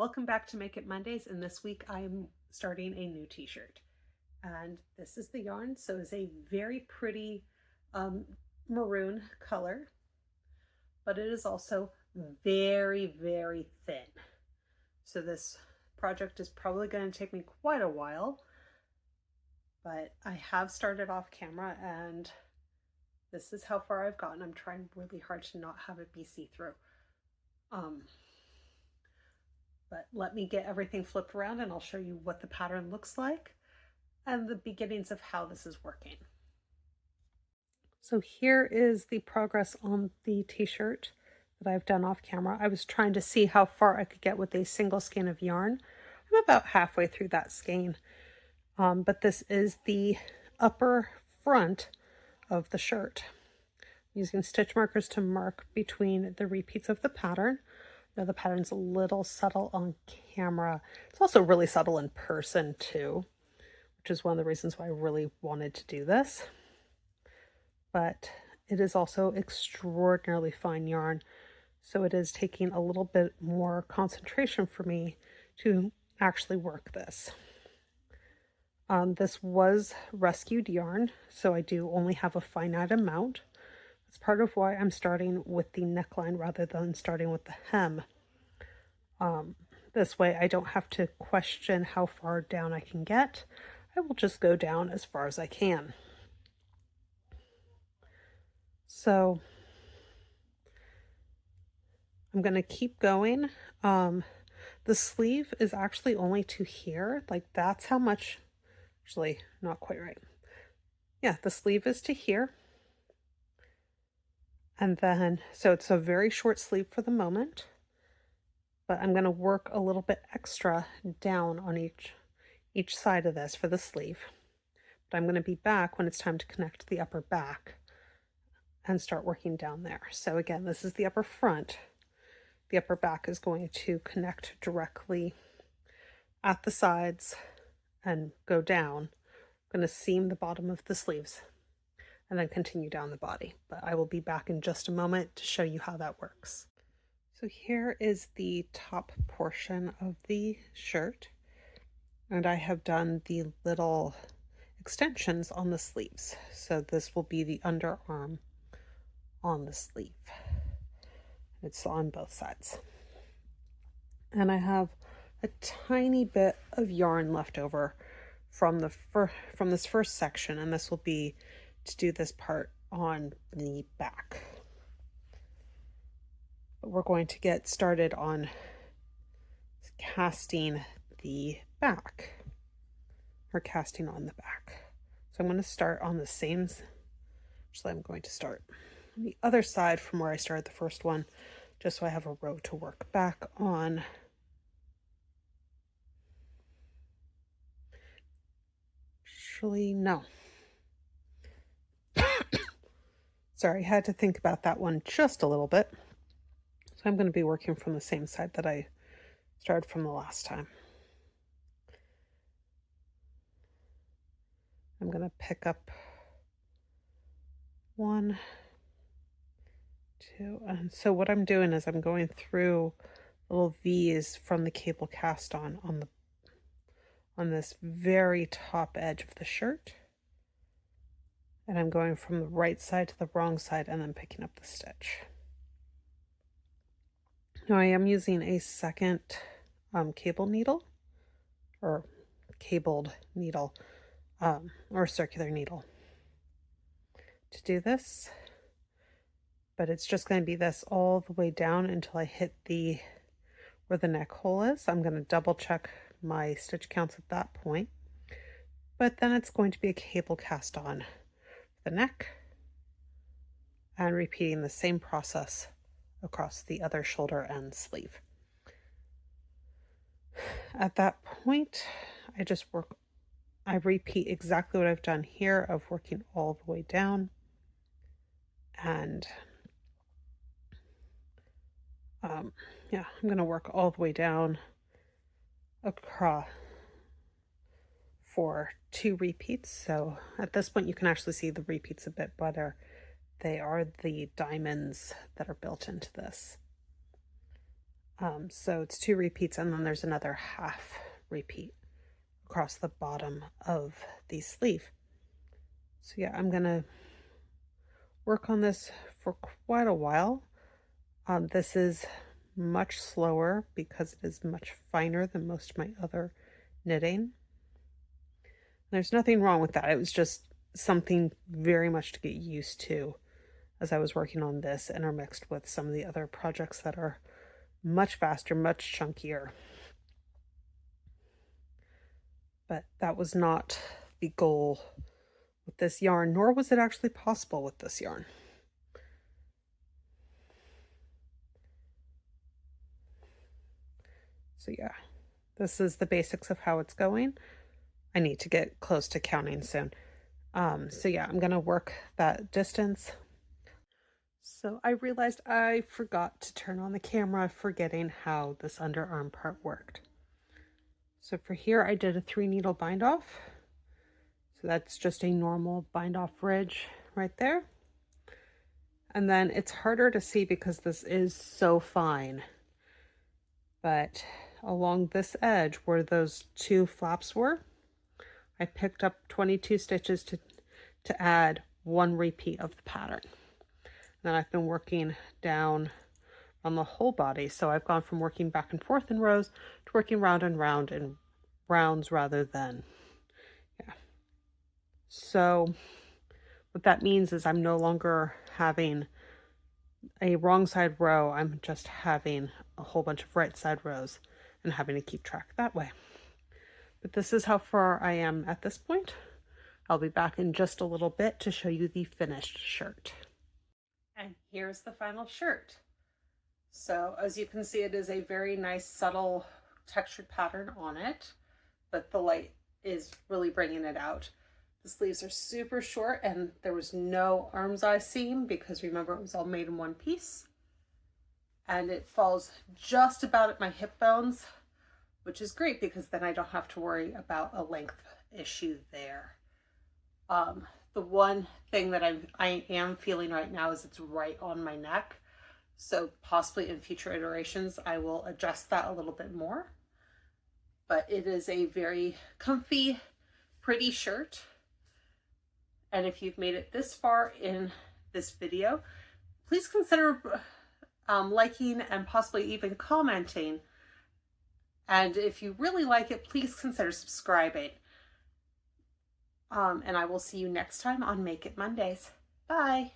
Welcome back to Make It Mondays, and this week I'm starting a new t-shirt. And this is the yarn, so it's a very pretty maroon color, but it is also very, very thin. So this project is probably going to take me quite a while, but I have started off camera and this is how far I've gotten. I'm trying really hard to not have it be see-through. But let me get everything flipped around and I'll show you what the pattern looks like and the beginnings of how this is working. So here is the progress on the t-shirt that I've done off camera. I was trying to see how far I could get with a single skein of yarn. I'm about halfway through that skein, but this is the upper front of the shirt. I'm using stitch markers to mark between the repeats of the pattern. Now the pattern's a little subtle on camera. It's also really subtle in person too, which is one of the reasons why I really wanted to do this. But it is also extraordinarily fine yarn, so it is taking a little bit more concentration for me to actually work this. This was rescued yarn, so I do only have a finite amount. That's part of why I'm starting with the neckline rather than starting with the hem. This way I don't have to question how far down I can get. I will just go down as far as I can. So I'm going to keep going. The sleeve is actually only to here. Like that's how much, actually not quite right. Yeah, the sleeve is to here. And then, so it's a very short sleeve for the moment, but I'm going to work a little bit extra down on each side of this for the sleeve. But I'm going to be back when it's time to connect the upper back and start working down there. So again, this is the upper front. The upper back is going to connect directly at the sides and go down. I'm going to seam the bottom of the sleeves and then continue down the body. But I will be back in just a moment to show you how that works. So here is the top portion of the shirt, and I have done the little extensions on the sleeves. So this will be the underarm on the sleeve. It's on both sides. And I have a tiny bit of yarn left over from this first section, and this will be to do this part on the back. But we're going to get started on casting the back, or casting on the back. So I'm going to start on the same, actually I'm going to start on the other side from where I started the first one, just so I have a row to work back on. Actually, no. Sorry, I had to think about that one just a little bit. So I'm going to be working from the same side that I started from the last time. I'm going to pick up 1, 2, and so what I'm doing is I'm going through little V's from the cable cast on this very top edge of the shirt. And I'm going from the right side to the wrong side and then picking up the stitch. Now I am using a second cable needle, or cabled needle, or circular needle to do this. But it's just going to be this all the way down until I hit where the neck hole is. I'm going to double check my stitch counts at that point. But then it's going to be a cable cast on the neck and repeating the same process across the other shoulder and sleeve. At that point, I repeat exactly what I've done here of working all the way down, and yeah, I'm going to work all the way down across for 2 repeats. So at this point you can actually see the repeats a bit better. They are the diamonds that are built into this. So it's 2 repeats, and then there's another half repeat across the bottom of the sleeve. So yeah, I'm gonna work on this for quite a while. This is much slower because it is much finer than most of my other knitting. There's nothing wrong with that. It was just something very much to get used to as I was working on this, intermixed with some of the other projects that are much faster, much chunkier. But that was not the goal with this yarn, nor was it actually possible with this yarn. So yeah, this is the basics of how it's going. I need to get close to counting soon. So yeah, I'm gonna work that distance. So I realized I forgot to turn on the camera, forgetting how this underarm part worked. So for here, I did a 3 needle bind off. So that's just a normal bind off ridge right there. And then it's harder to see because this is so fine. But along this edge where those 2 flaps were, I picked up 22 stitches to add 1 repeat of the pattern. And then I've been working down on the whole body. So I've gone from working back and forth in rows to working round and round in rounds rather than, yeah. So what that means is I'm no longer having a wrong side row. I'm just having a whole bunch of right side rows and having to keep track that way. But this is how far I am at this point. I'll be back in just a little bit to show you the finished shirt. And here's the final shirt. So as you can see, it is a very nice subtle textured pattern on it, but the light is really bringing it out. The sleeves are super short and there was no arm's eye seam because remember it was all made in one piece. And it falls just about at my hip bones, which is great because then I don't have to worry about a length issue there. The one thing that I am feeling right now is it's right on my neck. So possibly in future iterations, I will adjust that a little bit more. But it is a very comfy, pretty shirt. And if you've made it this far in this video, please consider liking and possibly even commenting. And if you really like it, please consider subscribing. And I will see you next time on Make It Mondays. Bye.